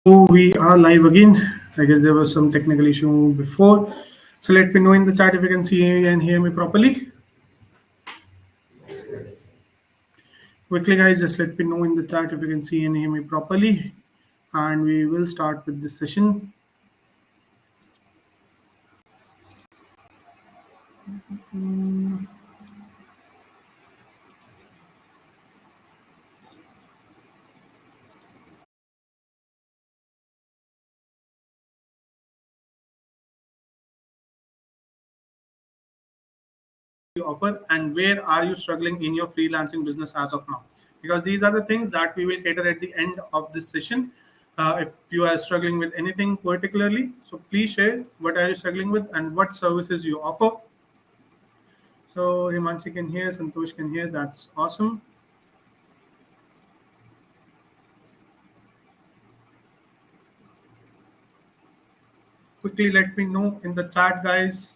We are live again. I guess there was some technical issue before. So let me know in the chat if you can see and hear me properly. Quickly, guys, just let me know in the chat if you can see and hear me properly. And we will start with this session. You offer and where are you struggling in your freelancing business as of now, because these are the things that we will cater at the end of this session. If you are struggling with anything particularly, so please share what are you struggling with and what services you offer. So Himanshi can hear, Santosh can hear, that's awesome. Quickly let me know in the chat, guys.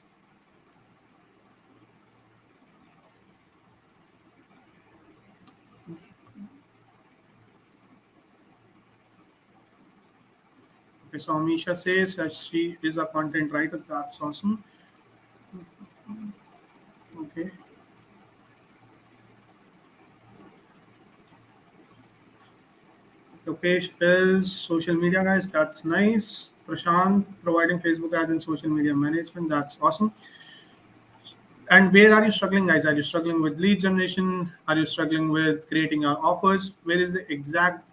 Okay, so Amisha says that she is a content writer. That's awesome. Okay. Lokesh is social media, guys. That's nice. Prashant providing Facebook ads and social media management. That's awesome. And where are you struggling, guys? Are you struggling with lead generation? Are you struggling with creating your offers? Where is the exact,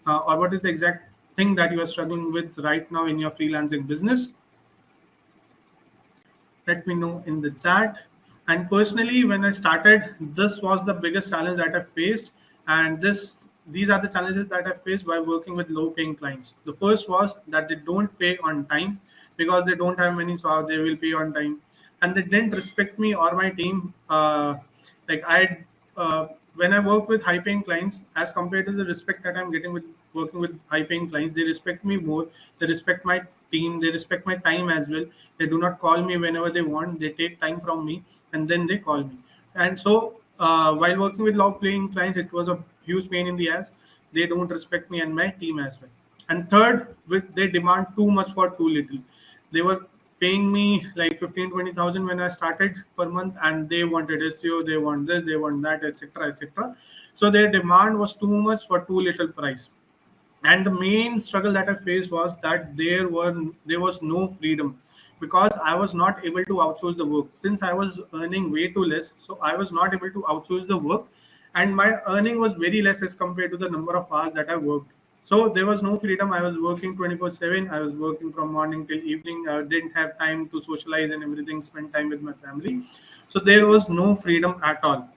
or what is the exact thing that you are struggling with right now in your freelancing business? Let me know in the chat. And personally, when I started, this was the biggest challenge that I faced. And these are the challenges that I faced while working with low paying clients. The first was that they don't pay on time because they don't have money, so they will pay on time. And they didn't respect me or my team. Like I when I work with high paying clients, as compared to the respect that I'm getting with working with high paying clients, they respect me more. They respect my team. They respect my time as well. They do not call me whenever they want. They take time from me and then they call me. And so while working with low paying clients, it was a huge pain in the ass. They don't respect me and my team as well. And third, they demand too much for too little. They were paying me like 15-20,000 when I started per month, and they wanted SEO, they want this, they want that, etc., etc. So their demand was too much for too little price. And the main struggle that I faced was that there was no freedom, because I was not able to outsource the work since I was earning way too less. So I was not able to outsource the work, and my earning was very less as compared to the number of hours that I worked. So there was no freedom. I was working 24/7. I was working from morning till evening. I didn't have time to socialize and everything, spend time with my family. So there was no freedom at all.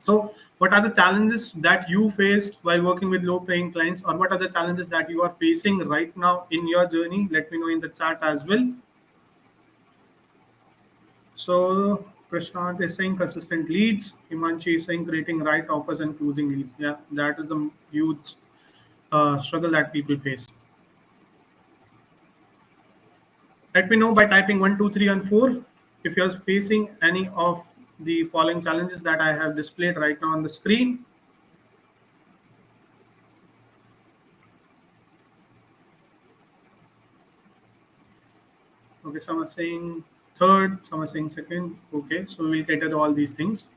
So, what are the challenges that you faced while working with low paying clients, or what are the challenges that you are facing right now in your journey? Let me know in the chat as well. So, Prashant is saying consistent leads. Himanshi is saying creating right offers and closing leads. Yeah, that is a huge struggle that people face. Let me know by typing 1, 2, 3, and 4 if you're facing any of the following challenges that I have displayed right now on the screen. Okay, some are saying third, some are saying second. Okay, so we'll cater to all these things.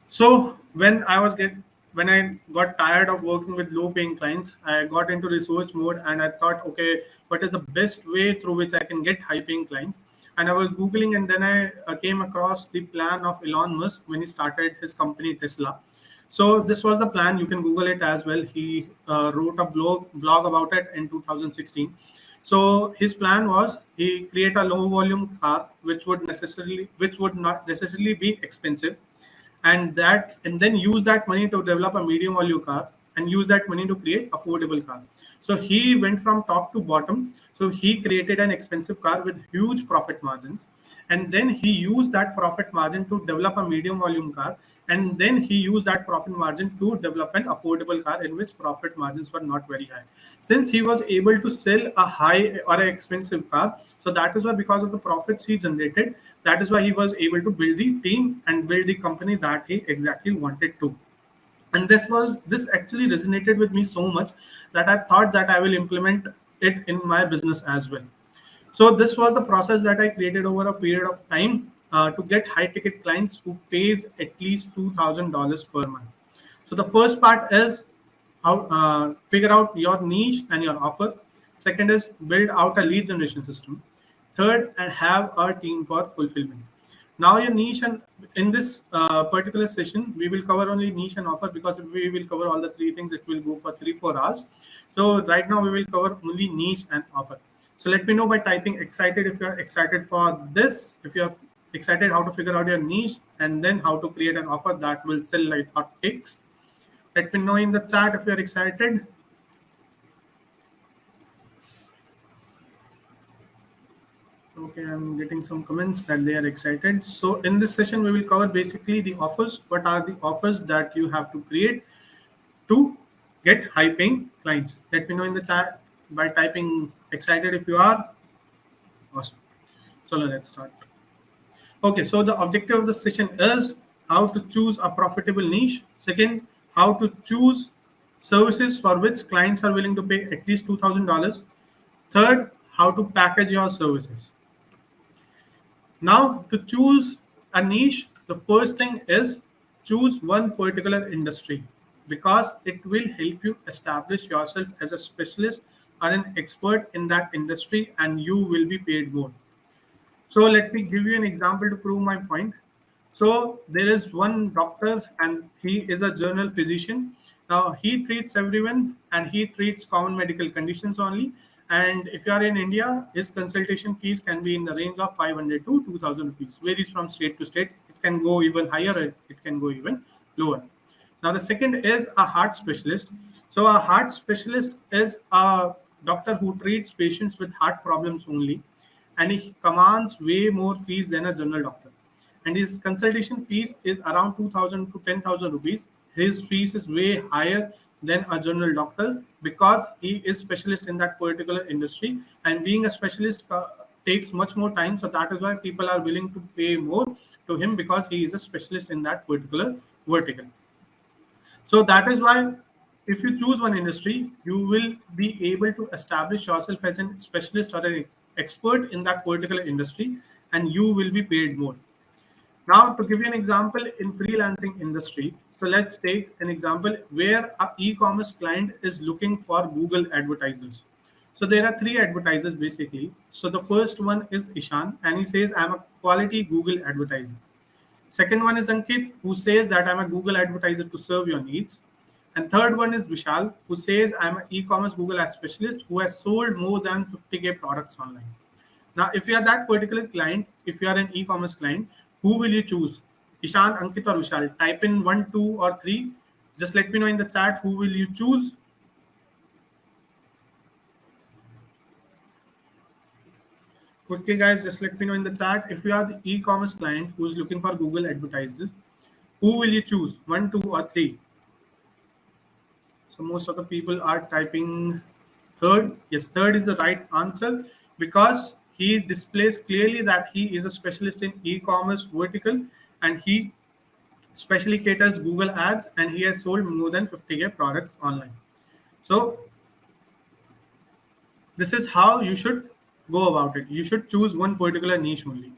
So when I got tired of working with low paying clients, I got into research mode and I thought, okay, what is the best way through which I can get high paying clients? And I was Googling, and then I came across the plan of Elon Musk when he started his company Tesla. So this was the plan. You can Google it as well. He wrote a blog about it in 2016. So his plan was he create a low volume car which would not necessarily be expensive, and then use that money to develop a medium volume car and use that money to create affordable car. So he went from top to bottom. So he created an expensive car with huge profit margins, and then he used that profit margin to develop a medium volume car, and then he used that profit margin to develop an affordable car in which profit margins were not very high. Since he was able to sell a high or an expensive car, so that is why, because of the profits he generated, that is why he was able to build the team and build the company that he exactly wanted to. And this actually resonated with me so much that I thought that I will implement it in my business as well. So this was the process that I created over a period of time to get high ticket clients who pays at least $2,000 per month. So the first part is how figure out your niche and your offer. Second is build out a lead generation system. Third, and have a team for fulfillment. Now your niche, and in this particular session, we will cover only niche and offer, because if we will cover all the three things, it will go for 3-4 hours. So right now we will cover only niche and offer. So let me know by typing excited if you are excited for this, if you are excited how to figure out your niche, and then how to create an offer that will sell like hotcakes. Let me know in the chat if you are excited. Okay, I'm getting some comments that they are excited. So in this session, we will cover basically the offers. What are the offers that you have to create to get high paying clients? Let me know in the chat by typing excited if you are. Awesome. So let's start. Okay, so the objective of the session is how to choose a profitable niche. Second, how to choose services for which clients are willing to pay at least $2,000. Third, how to package your services. Now, to choose a niche, the first thing is choose one particular industry, because it will help you establish yourself as a specialist or an expert in that industry, and you will be paid more. So let me give you an example to prove my point. So there is one doctor, and he is a general physician. Now he treats everyone, and he treats common medical conditions only. And if you are in India, his consultation fees can be in the range of 500 to 2,000 rupees. Varies from state to state. It can go even higher, or it can go even lower. Now, the second is a heart specialist. So, a heart specialist is a doctor who treats patients with heart problems only, and he commands way more fees than a general doctor. And his consultation fees is around 2,000 to 10,000 rupees. His fees is way higher than a general doctor, because he is specialist in that particular industry, and being a specialist takes much more time. So that is why people are willing to pay more to him, because he is a specialist in that particular vertical. So that is why if you choose one industry, you will be able to establish yourself as a specialist or an expert in that particular industry, and you will be paid more. Now, to give you an example in freelancing industry, so let's take an example where a e-commerce client is looking for Google advertisers. So there are three advertisers basically. So the first one is Ishan, and he says, I'm a quality Google advertiser. Second one is Ankit, who says that I'm a Google advertiser to serve your needs. And third one is Vishal, who says I'm an e-commerce Google Ads specialist who has sold more than 50K products online. Now, if you are that particular client, if you are an e-commerce client, who will you choose? Ishan, Ankit, or Vishal? Type in 1, 2, or 3. Just let me know in the chat who will you choose. Okay, guys, just let me know in the chat if you are the e-commerce client who is looking for Google advertisers. Who will you choose? 1, 2, or 3? So most of the people are typing third. Yes, third is the right answer, because he displays clearly that he is a specialist in e-commerce vertical, and he specially caters Google ads, and he has sold more than 50K products online. So this is how you should go about it. You should choose one particular niche only.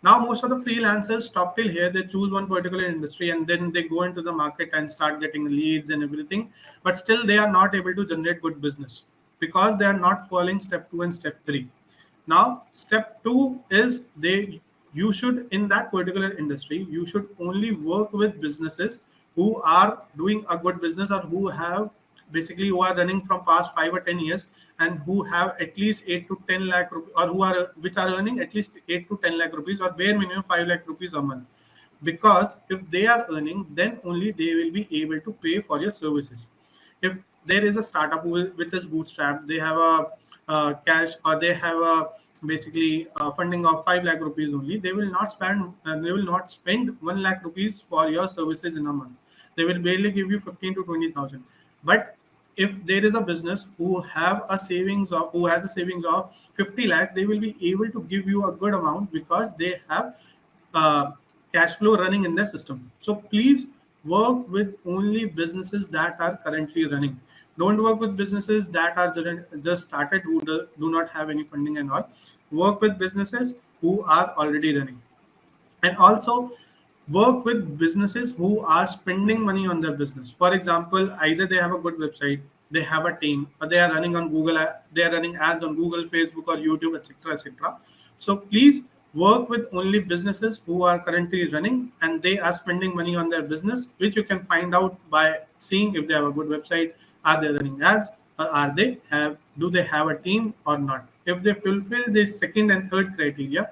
Now, most of the freelancers stop till here. They choose one particular industry, and then they go into the market and start getting leads and everything. But still, they are not able to generate good business, because they are not following step 2 and step 3. Now, step 2 is you should, in that particular industry, you should only work with businesses who are doing a good business, or who have basically who are running from past 5 or 10 years, and who have at least 8 to 10 lakh rupees, or who are which are earning at least 8 to 10 lakh rupees, or bare minimum 5 lakh rupees a month. Because if they are earning, then only they will be able to pay for your services. If there is a startup which is bootstrapped, they have a cash, or they have a basically funding of 5 lakh rupees only, they will not spend 1 lakh rupees for your services in a month. They will barely give you 15 to 20,000. But if there is a business who has a savings of 50 lakhs, they will be able to give you a good amount, because they have uh, cash flow running in their system. So please work with only businesses that are currently running. Don't work with businesses that are just started, who do not have any funding and all. Work with businesses who are already running. And also work with businesses who are spending money on their business. For example, either they have a good website, they have a team, or they are running on Google, they are running ads on Google, Facebook, or YouTube, etc., etc. So please work with only businesses who are currently running and they are spending money on their business, which you can find out by seeing if they have a good website, are they running ads, or are they have do they have a team or not. If they fulfill this second and third criteria,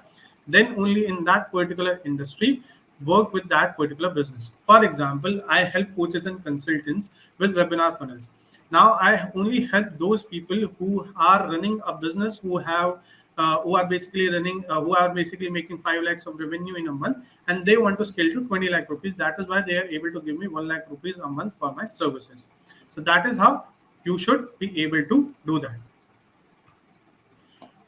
then only in that particular industry work with that particular business. For example, I help coaches and consultants with webinar funnels. Now I only help those people who are running a business, who are basically making 5 lakhs of revenue in a month, and they want to scale to 20 lakh rupees. That is why they are able to give me 1 lakh rupees a month for my services. So that is how you should be able to do that.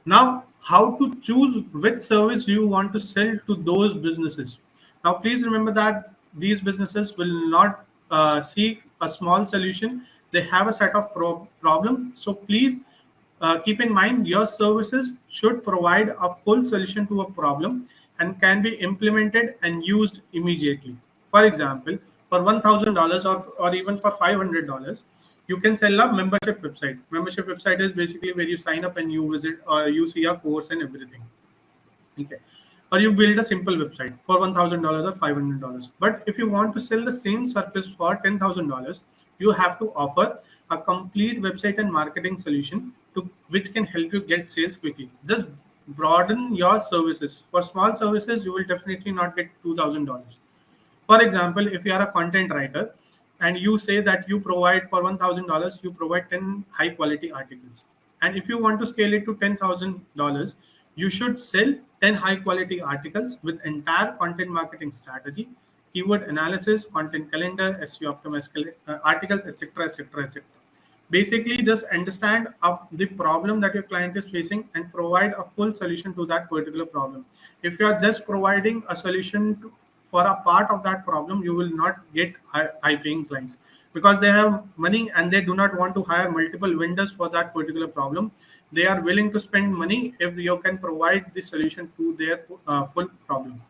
Now, how to choose which service you want to sell to those businesses. Now, please remember that these businesses will not seek a small solution. They have a set of problem. So please keep in mind your services should provide a full solution to a problem and can be implemented and used immediately. For example, for $1,000 or even for $500, you can sell a membership website. Membership website is basically where you sign up and you visit or you see a course and everything. Okay. Or you build a simple website for $1,000 or $500. But if you want to sell the same service for $10,000, you have to offer a complete website and marketing solution to which can help you get sales quickly. Just broaden your services. For small services, you will definitely not get $2,000. For example, if you are a content writer and you say that you provide for $1,000, you provide 10 high quality articles. And if you want to scale it to $10,000, you should sell 10 high quality articles with entire content marketing strategy, keyword analysis, content calendar, SEO optimized articles, etc., etc., etc. Basically, just understand the problem that your client is facing and provide a full solution to that particular problem. If you are just providing a solution for a part of that problem, you will not get high paying clients because they have money and they do not want to hire multiple vendors for that particular problem. They are willing to spend money if you can provide the solution to their full problem.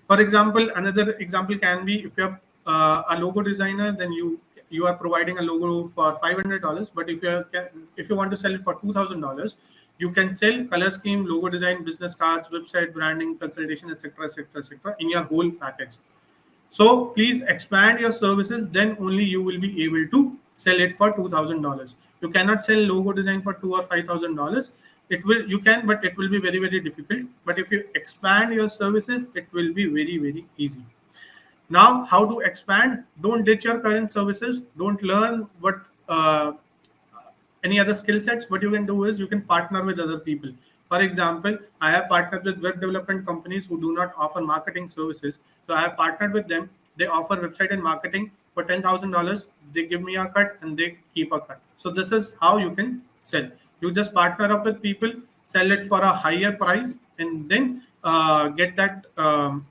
For example, another example can be if you're a logo designer, then you are providing a logo for $500. But if you want to sell it for $2,000, you can sell color scheme, logo design, business cards, website branding, consultation, etc., etc., etc. in your whole package. So please expand your services. Then only you will be able to sell it for $2,000. You cannot sell logo design for $2,000 or $5,000. You can, but it will be very, very difficult. But if you expand your services, it will be very, very easy. Now, how to expand? Don't ditch your current services. Don't learn what any other skill sets. What you can do is you can partner with other people. For example, I have partnered with web development companies who do not offer marketing services. So I have partnered with them. They offer website and marketing for $10,000. They give me a cut and they keep a cut. So this is how you can sell. You just partner up with people, sell it for a higher price, and then get that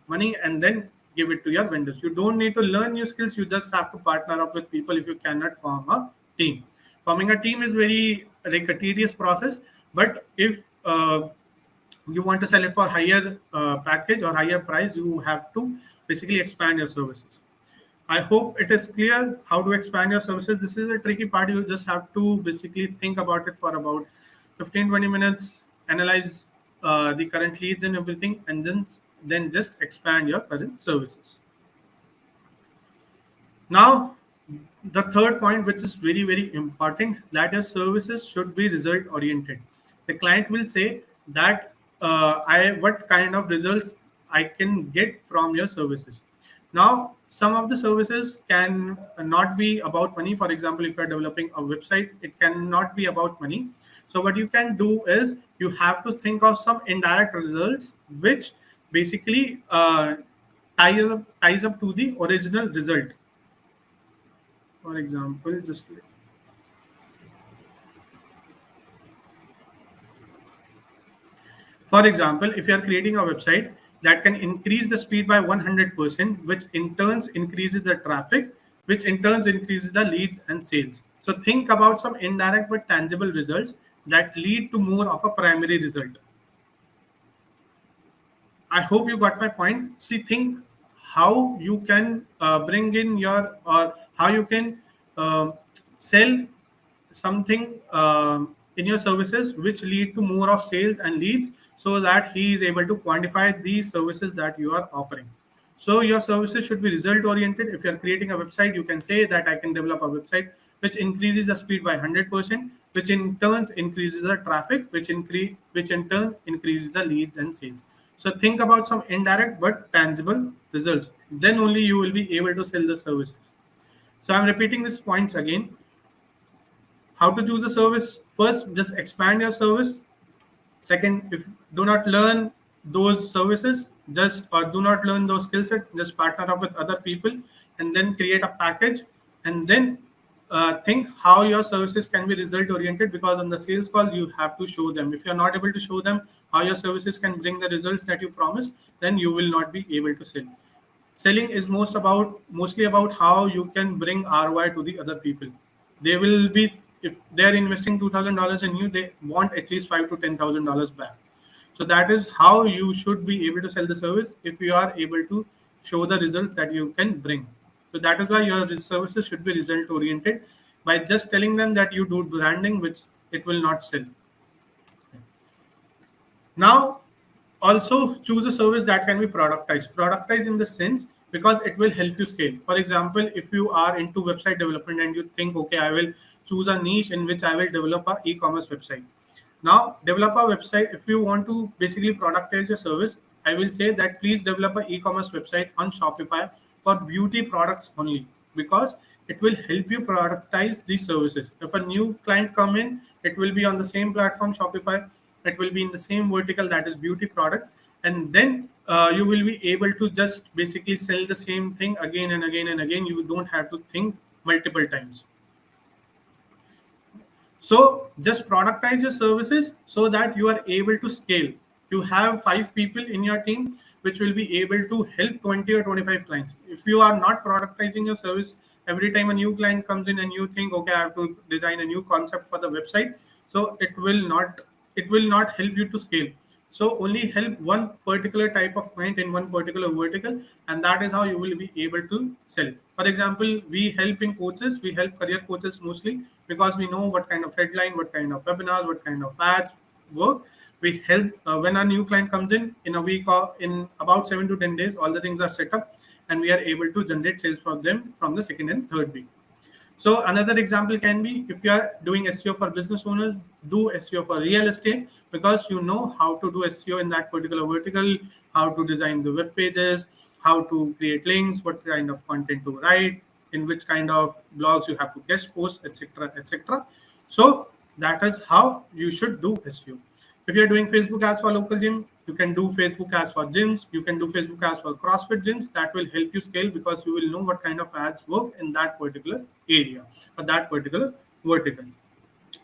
money and then give it to your vendors. You don't need to learn new skills. You just have to partner up with people if you cannot form a team. Forming a team is very like a tedious process, but if you want to sell it for higher package or higher price, you have to basically expand your services. I hope it is clear how to expand your services. This is a tricky part. You just have to basically think about it for about 15-20 minutes, analyze the current leads and everything, and then just expand your current services. Now, the third point, which is very, very important, that your services should be result oriented. The client will say that what kind of results I can get from your services. Now, some of the services can not be about money. For example, if you're developing a website, it cannot be about money. So what you can do is you have to think of some indirect results, which basically ties up to the original result. For example, if you are creating a website, that can increase the speed by 100%, which in turns increases the traffic, which in turns increases the leads and sales. So think about some indirect but tangible results that lead to more of a primary result. I hope you got my point. See, think how you can bring in your, or how you can sell something in your services which lead to more of sales and leads, so that he is able to quantify these services that you are offering. So your services should be result oriented. If you are creating a website, you can say that I can develop a website which increases the speed by 100%, which in turns increases the traffic, which in turn increases the leads and sales. So think about some indirect but tangible results. Then only you will be able to sell the services. So I'm repeating these points again. How to choose a service? First, just expand your service. Second, if do not learn those services, just or do not learn those skill set, just partner up with other people and then create a package, and then think how your services can be result oriented, because on the sales call you have to show them. If you're not able to show them how your services can bring the results that you promise, then you will not be able to sell. Selling is mostly about how you can bring ROI to the other people. They will be, if they're investing $2,000 in you, they want at least $5,000 to $10,000 back. So that is how you should be able to sell the service, if you are able to show the results that you can bring. So that is why your services should be result oriented. By just telling them that you do branding, which it will not sell. Now, also choose a service that can be productized. Productized in the sense, because it will help you scale. For example, if you are into website development and you think, okay, I will choose a niche in which I will develop a e-commerce website. Now, develop a website. If you want to basically productize your service, I will say that please develop an e-commerce website on Shopify for beauty products only, because it will help you productize these services. If a new client come in, it will be on the same platform, Shopify. It will be in the same vertical, that is beauty products, and then you will be able to just basically sell the same thing again and again and again. You don't have to think multiple times. So just productize your services so that you are able to scale. You have 5 people in your team which will be able to help 20 or 25 clients. If you are not productizing your service, every time a new client comes in and you think, okay, I have to design a new concept for the website, so it will not help you to scale. So only help one particular type of client in one particular vertical, and that is how you will be able to sell. For example, we help in coaches, we help career coaches mostly because we know what kind of headline, what kind of webinars, what kind of ads work. We help when a new client comes in a week or in about 7 to 10 days, all the things are set up, and we are able to generate sales for them from the second and third week. So another example can be, if you are doing SEO for business owners, do SEO for real estate, because you know how to do SEO in that particular vertical, how to design the web pages, how to create links, what kind of content to write, in which kind of blogs you have to guest post, etc., etc. So that is how you should do SEO. If you're doing Facebook ads for local gym, you can do Facebook ads for gyms. You can do Facebook ads for CrossFit gyms. That will help you scale, because you will know what kind of ads work in that particular area or that particular vertical.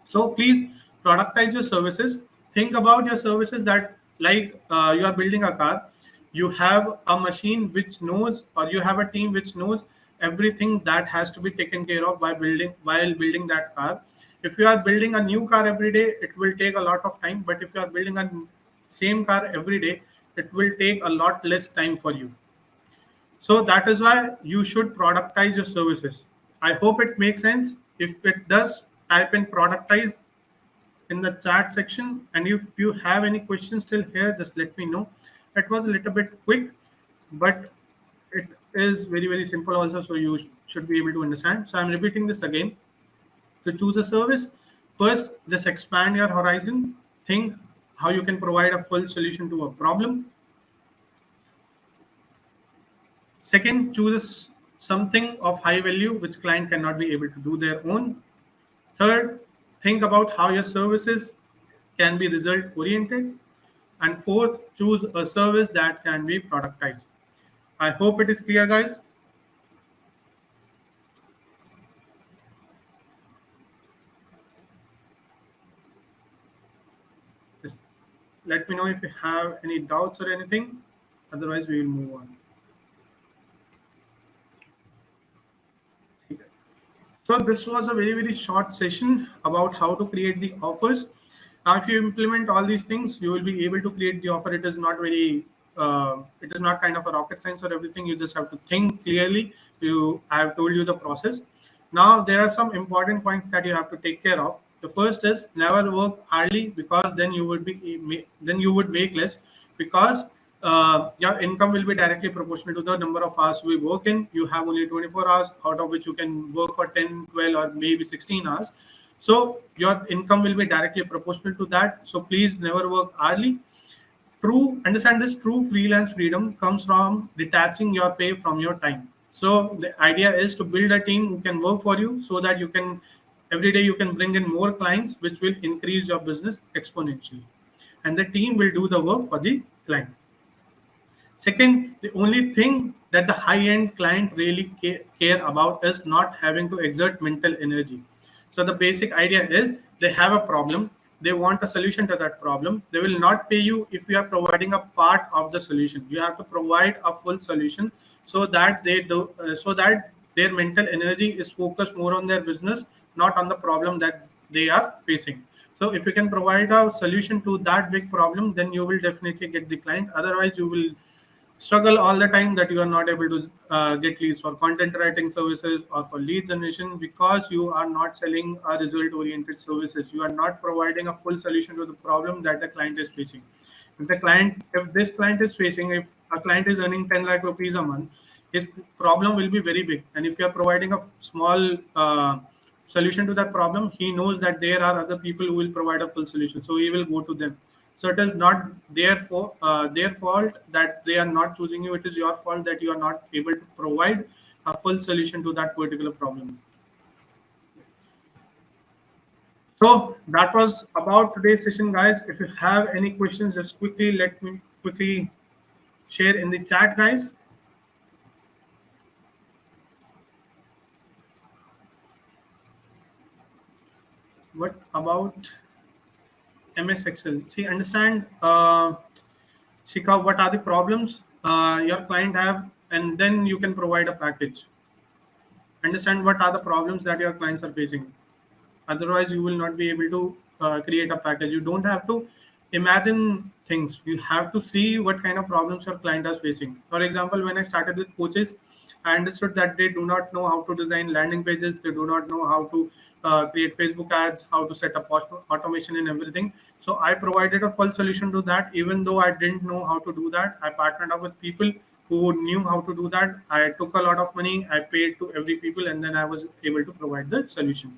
So please productize your services. Think about your services that, like you are building a car, you have a machine which knows, or you have a team which knows everything that has to be taken care of by building while building that car. If you are building a new car every day, it will take a lot of time. But if you are building a same car every day, it will take a lot less time for you. So that is why you should productize your services. I hope it makes sense. If it does, type in productize in the chat section. And if you have any questions still here, just let me know. It was a little bit quick, but it is very, very simple also. So you should be able to understand. So I'm repeating this again. To choose a service, first, just expand your horizon. Think how you can provide a full solution to a problem. Second, choose something of high value which client cannot be able to do their own. Third, think about how your services can be result oriented. And fourth, choose a service that can be productized. I hope it is clear, guys. Just let me know if you have any doubts or anything. Otherwise, we will move on. Okay. So this was a very short session about how to create the offers. Now, if you implement all these things, you will be able to create the offer. It is not it is not kind of a rocket science or everything. You just have to think clearly. I have told you the process. Now, there are some important points that you have to take care of. The first is never work early, because then you would make less, because your income will be directly proportional to the number of hours we work in. You have only 24 hours, out of which you can work for 10, 12, or maybe 16 hours. So your income will be directly proportional to that. So please never work early. Understand this: true freelance freedom comes from detaching your pay from your time. So the idea is to build a team who can work for you, so that you can every day you can bring in more clients, which will increase your business exponentially, and the team will do the work for the client. Second, the only thing that the high-end client really care about is not having to exert mental energy. So the basic idea is they have a problem, they want a solution to that problem. They will not pay you if you are providing a part of the solution. You have to provide a full solution, so that so that their mental energy is focused more on their business, not on the problem that they are facing. So if you can provide a solution to that big problem, then you will definitely get the client. Otherwise, you will struggle all the time that you are not able to get leads for content writing services or for lead generation, because you are not selling a result oriented services. You are not providing a full solution to the problem that the client is facing. If this client is facing, if a client is earning 10 lakh rupees a month, his problem will be very big. And if you are providing a small solution to that problem, he knows that there are other people who will provide a full solution, so he will go to them. So it is not their fault that they are not choosing you. It is your fault that you are not able to provide a full solution to that particular problem. So that was about today's session, guys. If you have any questions, just let me quickly share in the chat, guys. What about MS Excel? See, understand, Shika, what are the problems your client have, and then you can provide a package. Understand what are the problems that your clients are facing. Otherwise, you will not be able to create a package. You don't have to imagine things. You have to see what kind of problems your client is facing. For example, when I started with coaches, I understood that they do not know how to design landing pages. They do not know how to create Facebook ads, how to set up automation and everything. So I provided a full solution to that. Even though I didn't know how to do that, I partnered up with people who knew how to do that. I took a lot of money, I paid to every people, and then I was able to provide the solution.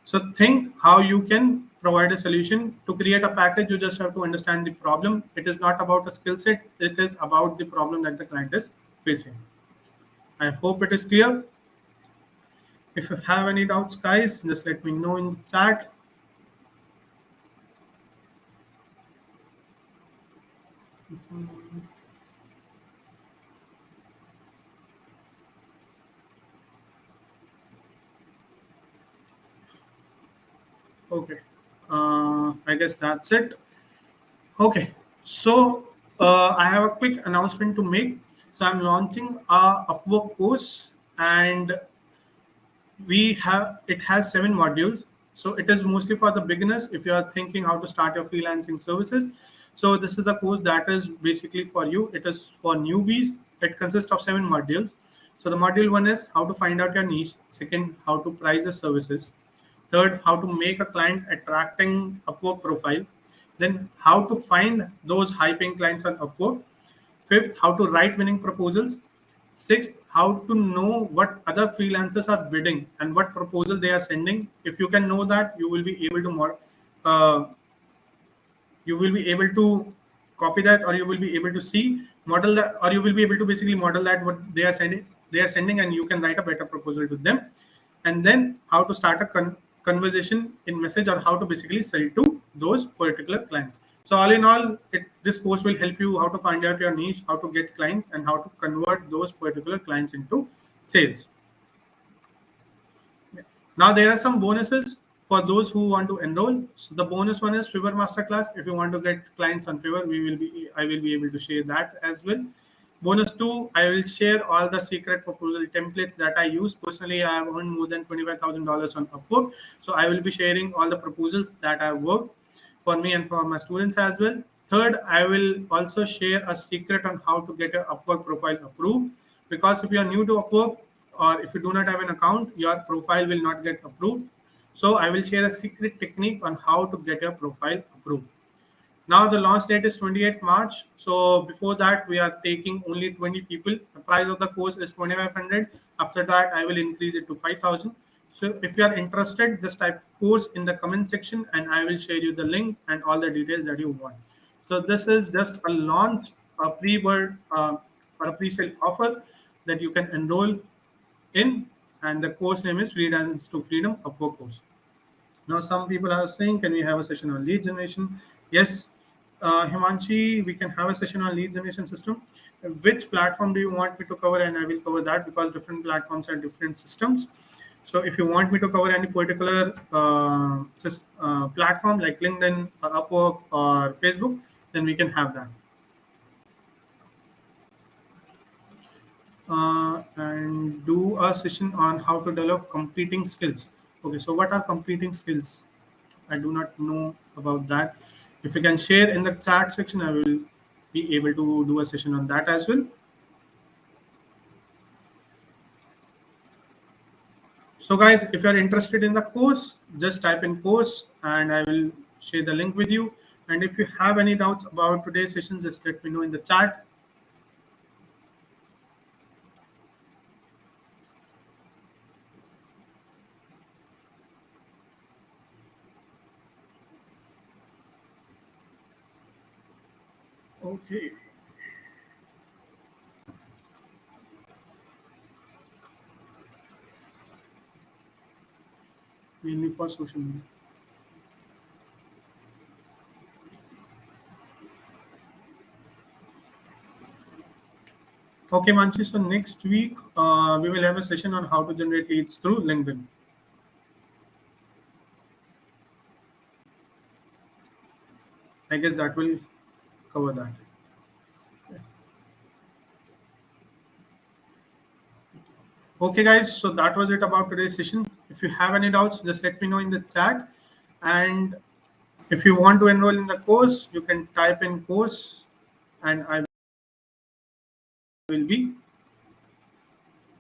So think how you can provide a solution. To create a package, you just have to understand the problem. It is not about a skill set. It is about the problem that the client is facing. I hope it is clear. If you have any doubts, guys, just let me know in the chat. Okay. I guess that's it. Okay. So I have a quick announcement to make. So I'm launching a UPWORK course, and it has 7 modules. So it is mostly for the beginners. If you are thinking how to start your freelancing services, so this is a course that is basically for you. It is for newbies. It consists of 7 modules. So the module 1 is how to find out your niche. Second, how to price your services. Third, how to make a client attracting Upwork profile. Then how to find those high paying clients on Upwork. Fifth, how to write winning proposals. Sixth, how to know what other freelancers are bidding and what proposal they are sending. If you can know that, you will be able to copy that, or you will be able to model that, or you will be able to basically model that what they are sending, and you can write a better proposal to them. And then how to start a conversation in message, or how to basically sell to those particular clients. So all in all, this course will help you how to find out your niche, how to get clients, and how to convert those particular clients into sales. Now there are some bonuses for those who want to enroll. So the bonus one is Fiverr Masterclass. If you want to get clients on Fiverr, I will be able to share that as well. Bonus two, I will share all the secret proposal templates that I use. Personally, I have earned more than $25,000 on Upwork. So I will be sharing all the proposals that I worked for me and for my students as well. Third, I will also share a secret on how to get your Upwork profile approved. Because if you are new to Upwork or if you do not have an account, your profile will not get approved. So I will share a secret technique on how to get your profile approved. Now the launch date is 28th March. So before that, we are taking only 20 people. The price of the course is 2,500. After that, I will increase it to 5,000. So if you are interested, just type course in the comment section and I will share you the link and all the details that you want. So this is just a launch, a pre-word or a pre-sale offer that you can enroll in. And the course name is Freelance to Freedom Upwork course. Now, some people are saying, can we have a session on lead generation? Yes, Himanshi, we can have a session on lead generation system. Which platform do you want me to cover? And I will cover that because different platforms have different systems. So if you want me to cover any particular platform like LinkedIn, or Upwork, or Facebook, then we can have that. And do a session on how to develop competing skills. Okay, so what are competing skills? I do not know about that. If you can share in the chat section, I will be able to do a session on that as well. So guys, if you are interested in the course, just type in course and I will share the link with you. And if you have any doubts about today's session, just let me know in the chat. Okay. Mainly for social media. Okay, Manchi. So next week, we will have a session on how to generate leads through LinkedIn. I guess that will cover that. Okay, guys. So that was it about today's session. If you have any doubts, just let me know in the chat. And if you want to enroll in the course, you can type in course and I will be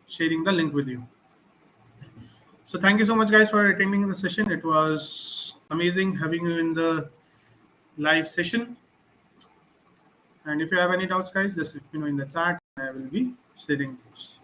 sharing the link with you. So thank you so much, guys, for attending the session. It was amazing having you in the live session. And if you have any doubts, guys, just let me know in the chat. I will be sharing this.